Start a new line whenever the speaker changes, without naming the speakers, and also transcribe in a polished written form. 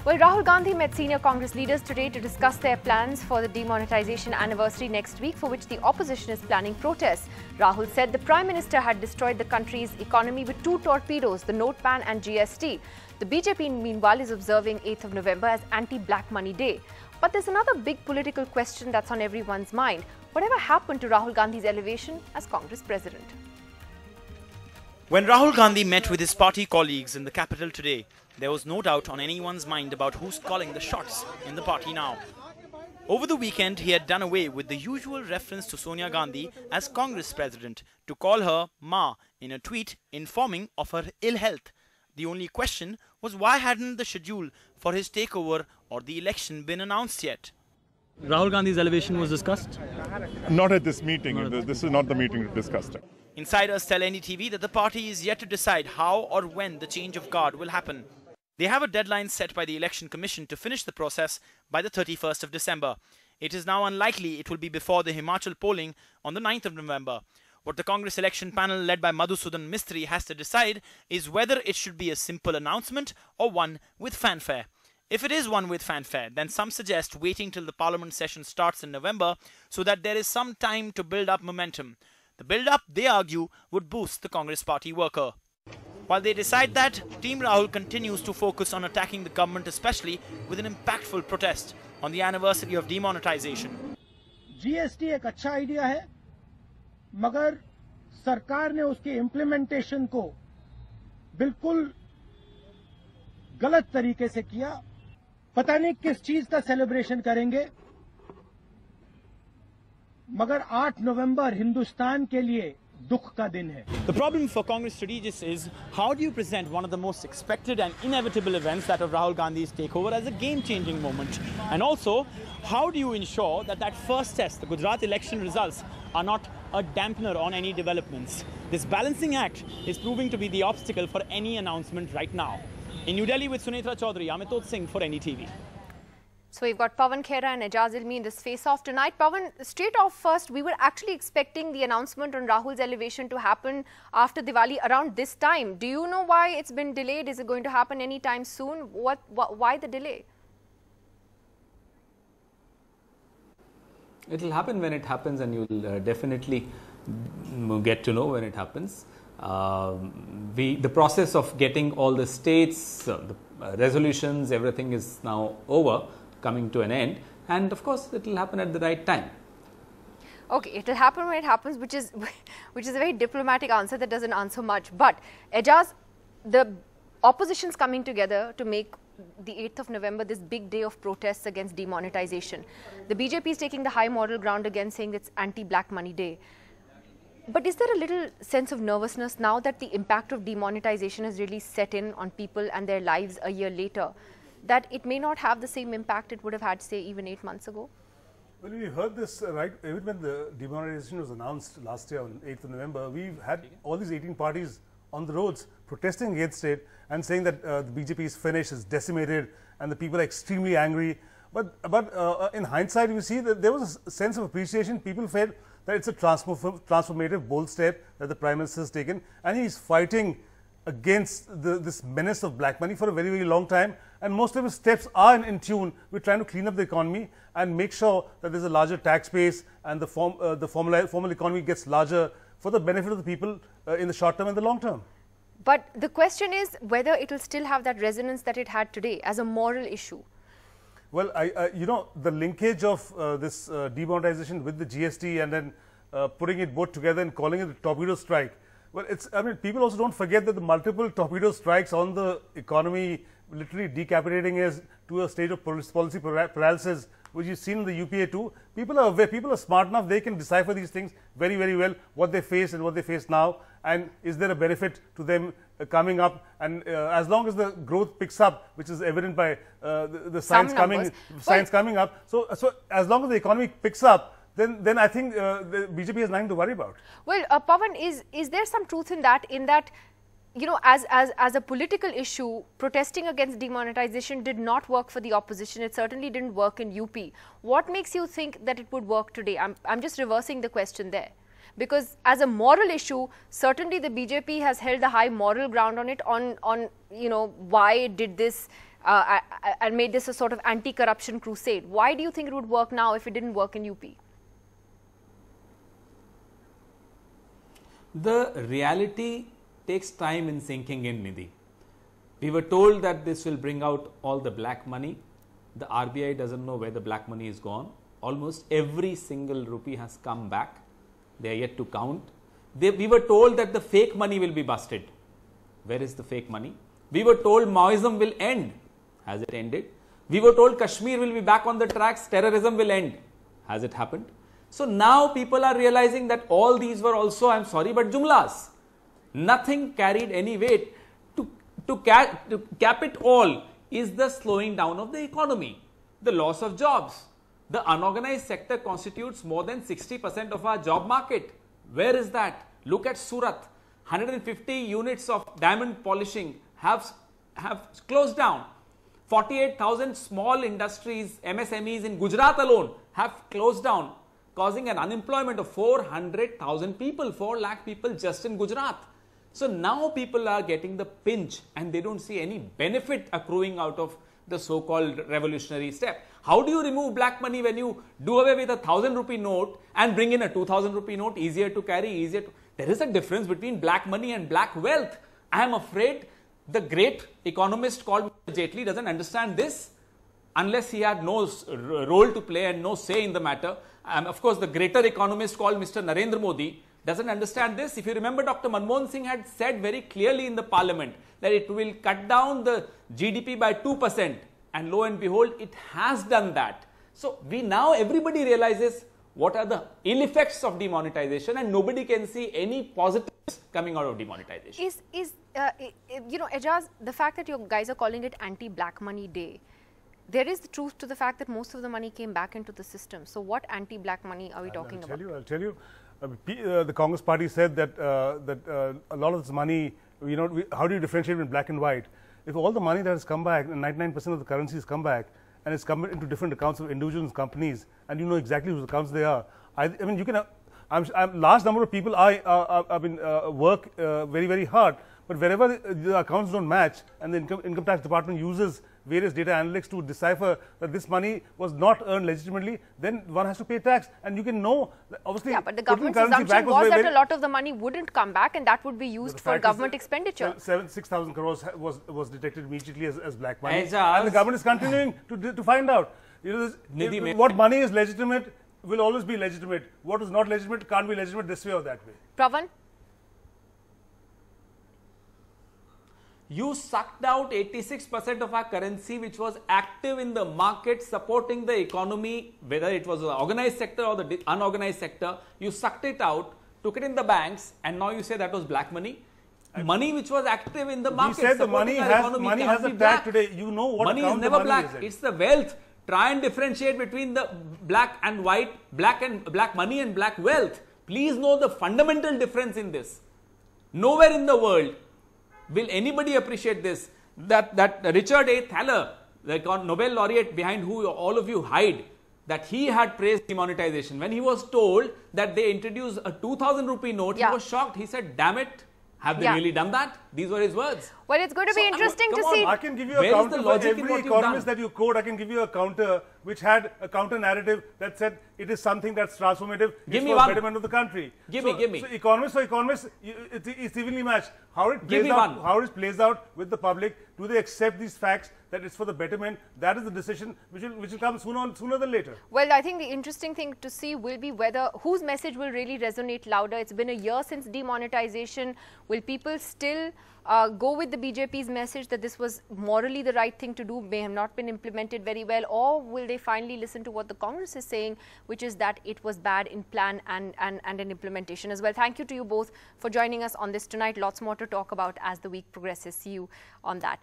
Well, Rahul Gandhi met senior Congress leaders today to discuss their plans for the demonetization anniversary next week, for which the opposition is planning protests. Rahul said the Prime Minister had destroyed the country's economy with two torpedoes, the note ban and GST. The BJP, meanwhile, is observing 8th of November as Anti-Black Money Day. But there's another big political question that's on everyone's mind. Whatever happened to Rahul Gandhi's elevation as Congress president?
When Rahul Gandhi met with his party colleagues in the capital today, there was no doubt on anyone's mind about who's calling the shots in the party now. Over the weekend, he had done away with the usual reference to Sonia Gandhi as Congress president to call her Ma in a tweet informing of her ill health. The only question was, why hadn't the schedule for his takeover or the election been announced yet?
Rahul Gandhi's elevation was discussed?
Not at this meeting. This is not the meeting to discuss it.
Insiders tell NDTV that the party is yet to decide how or when the change of guard will happen. They have a deadline set by the Election Commission to finish the process by the 31st of December. It is now unlikely it will be before the Himachal polling on the 9th of November. What the Congress election panel led by Madhusudan Mistry has to decide is whether it should be a simple announcement or one with fanfare. If it is one with fanfare, then some suggest waiting till the parliament session starts in November so that there is some time to build up momentum. The build-up, they argue, would boost the Congress party worker. While they decide that, Team Rahul continues to focus on attacking the government, especially with an impactful protest on the anniversary of demonetization.
GST एक अच्छा idea है, मगर सरकार ने उसके implementation को बिल्कुल गलत तरीके से किया। पता नहीं किस चीज का सेलिब्रेशन करेंगे, मगर 8 नवंबर हिंदुस्तान के लिए दुख का दिन है।
The problem for Congress strategists is, how do you present one of the most expected and inevitable events, that of Rahul Gandhi's takeover, as a game-changing moment? And also, how do you ensure that that first test, the Gujarat election results, are not a dampener on any developments? This balancing act is proving to be the obstacle for any announcement right now. In New Delhi with Sunetra Chaudhary, Amitoj Singh for NDTV.
So we've got Pawan Khera and Ejaz Ilmi in this face-off tonight. Pawan, straight off first, we were actually expecting the announcement on Rahul's elevation to happen after Diwali around this time. Do you know why it's been delayed? Is it going to happen anytime soon? Why the delay?
It will happen when it happens, and you'll definitely get to know when it happens. The process of getting all the states, the resolutions, everything is now over, coming to an end, and of course it will happen at the right time.
Okay, it will happen when it happens, which is a very diplomatic answer that doesn't answer much. But Ejaz, the opposition's coming together to make the 8th of November this big day of protests against demonetization. The BJP is taking the high moral ground again, saying it's Anti-Black Money Day. But is there a little sense of nervousness now that the impact of demonetization has really set in on people and their lives a year later, that it may not have the same impact it would have had, say, even 8 months ago?
Well, we heard this right even when the demonetization was announced last year on 8th of November. We've had all these 18 parties on the roads protesting against it and saying that the BJP is finished, is decimated, and the people are extremely angry. But in hindsight, we see that there was a sense of appreciation. People felt that it's a transformative, bold step that the Prime Minister has taken, and he's fighting against this menace of black money for a very, very long time. And most of his steps are in tune with trying to clean up the economy and make sure that there's a larger tax base and the formal economy gets larger for the benefit of the people in the short term and the long term.
But the question is whether it will still have that resonance that it had today as a moral issue.
Well, you know, the linkage of this demonetization with the GST and then putting it both together and calling it a torpedo strike. Well, I mean, people also don't forget that the multiple torpedo strikes on the economy, literally decapitating us to a state of policy paralysis, which you've seen in the UPA too. People are aware, people are smart enough, they can decipher these things very, very well, what they face and what they face now, and is there a benefit to them coming up. And as long as the growth picks up, which is evident by the science coming up, so as long as the economy picks up, then I think the BJP has nothing to worry about.
Well, Pawan, is there some truth in that, you know, as a political issue, protesting against demonetization did not work for the opposition. It certainly didn't work in UP. What makes you think that it would work today? I'm just reversing the question there. Because as a moral issue, certainly the BJP has held a high moral ground on it, on you know, why it did this and made this a sort of anti-corruption crusade. Why do you think it would work now if it didn't work in UP?
The reality takes time in sinking in, Nidhi. We were told that this will bring out all the black money. The RBI doesn't know where the black money is gone. Almost every single rupee has come back. They are yet to count. We were told that the fake money will be busted. Where is the fake money? We were told Maoism will end. Has it ended? We were told Kashmir will be back on the tracks. Terrorism will end. Has it happened? So now people are realizing that all these were also, I'm sorry, but jumlas. Nothing carried any weight. To cap it all is the slowing down of the economy, the loss of jobs. The unorganized sector constitutes more than 60% of our job market. Where is that? Look at Surat. 150 units of diamond polishing have closed down. 48,000 small industries, MSMEs in Gujarat alone have closed down, causing an unemployment of 400,000 people, 4 lakh people just in Gujarat. So now people are getting the pinch and they don't see any benefit accruing out of the so-called revolutionary step. How do you remove black money when you do away with a 1,000 rupee note and bring in a 2,000 rupee note, easier to carry, easier to... There is a difference between black money and black wealth. I am afraid the great economist called Mr. Jaitley doesn't understand this unless he had no role to play and no say in the matter. Of course, the greater economist called Mr. Narendra Modi doesn't understand this. If you remember, Dr. Manmohan Singh had said very clearly in the parliament that it will cut down the GDP by 2%, and lo and behold, it has done that. So everybody realizes what are the ill effects of demonetization, and nobody can see any positives coming out of demonetization.
You know, Ejaz, the fact that you guys are calling it anti-black money day, there is the truth to the fact that most of the money came back into the system. So what anti-black money are we talking about?
I'll tell you. The Congress party said that a lot of this money, how do you differentiate between black and white? If all the money that has come back, 99% of the currency has come back, and it's come into different accounts of individuals and companies, and you know exactly whose accounts they are. I mean, you can. Large number of people work very, very hard, but wherever the accounts don't match, and the income tax department uses various data analytics to decipher that this money was not earned legitimately, then one has to pay tax, and you can know. Obviously,
yeah, but the government's assumption was that a lot of the money wouldn't come back, and that would be used for government expenditure.
6,000 crores was detected immediately as black money, and the government is continuing to find out. What money is legitimate will always be legitimate. What is not legitimate can't be legitimate this way or that way.
Pravan?
You sucked out 86% of our currency, which was active in the market, supporting the economy, whether it was the organized sector or the unorganized sector. You sucked it out, took it in the banks, and now you say that was black money. Money which was active in the market.
We said the money has a tag today. You know what
money is never black. It's the wealth. Try and differentiate between the black and white, black money and black wealth. Please know the fundamental difference in this. Nowhere in the world will anybody appreciate this, that Richard A. Thaler, the Nobel laureate behind who all of you hide, that he had praised demonetization. When he was told that they introduced a 2,000 rupee note, he was shocked. He said, damn it, have they really done that? These were his words.
Well, it's going to be interesting to see.
I can give you a counter for every economist that you quote. I can give you a counter which had a counter narrative that said it is something that's transformative.
Give me
for
one.
the betterment of the country.
Give me.
So economists, it's evenly matched. How it plays out with the public. Do they accept these facts that it's for the betterment? That is the decision which will come sooner than later.
Well, I think the interesting thing to see will be whose message will really resonate louder. It's been a year since demonetization. Will people still go with the BJP's message that this was morally the right thing to do, may have not been implemented very well, or will they finally listen to what the Congress is saying, which is that it was bad in plan and in implementation as well. Thank you to you both for joining us on this tonight. Lots more to talk about as the week progresses. See you on that.